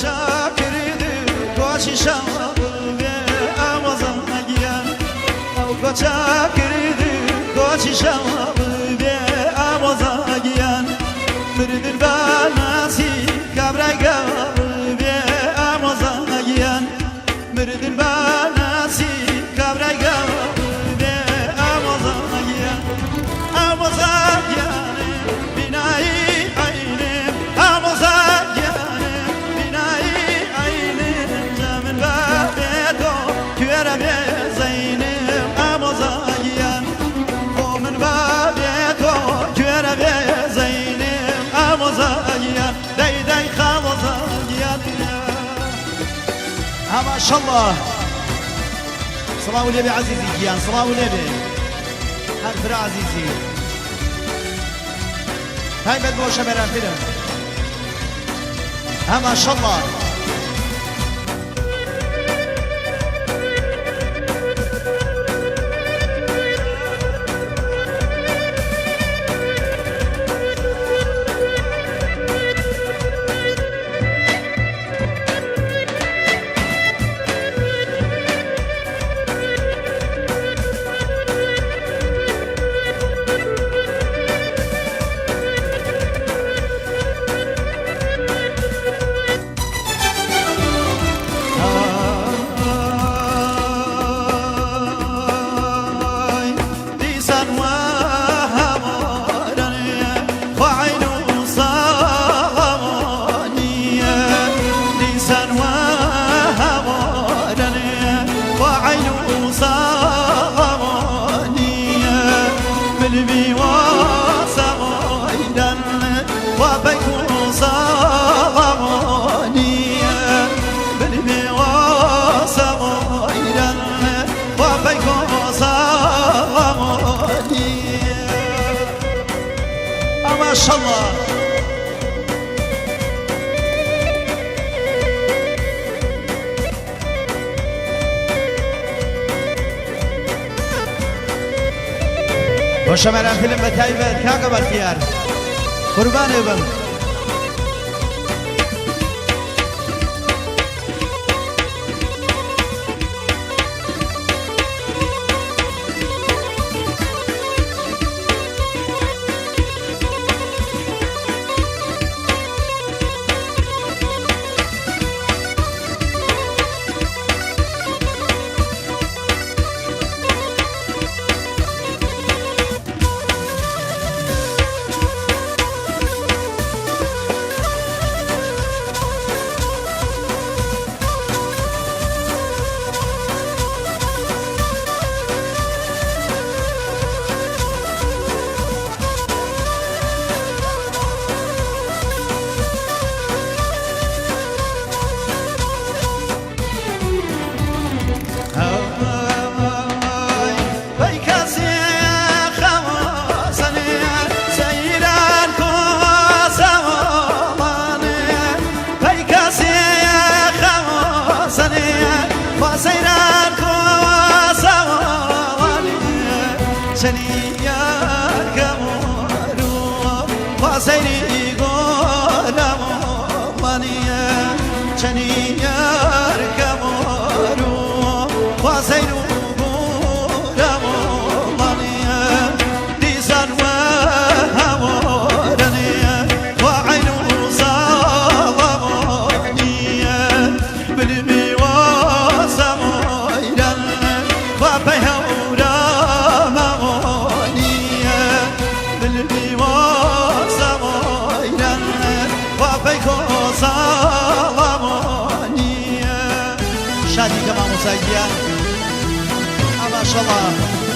çakırdı koşi şambe amazangiyan Au çakırdı koşi şambe amazangiyan Mürdül banasi kabraga be amazangiyan Mürdül banasi kabraga be amazangiyan Amazangiyan binai ما شاء الله صلاة وليبي عزيزي جيان صلاة وليبي هاي عزيزي هاي بدو شباب فيلم ما شاء الله ما شاء الله وشمال فيلم بتايبه كاغا بالخيار قربان ابن سيري قولم مانيا شنيار كمارو وسيرو قولم مانيا ديسان وهورانيا وعينو صالمانيا بلمي وسمايران وبيهورا مانيا بلمي شادي كمان مساجيا ما شاء الله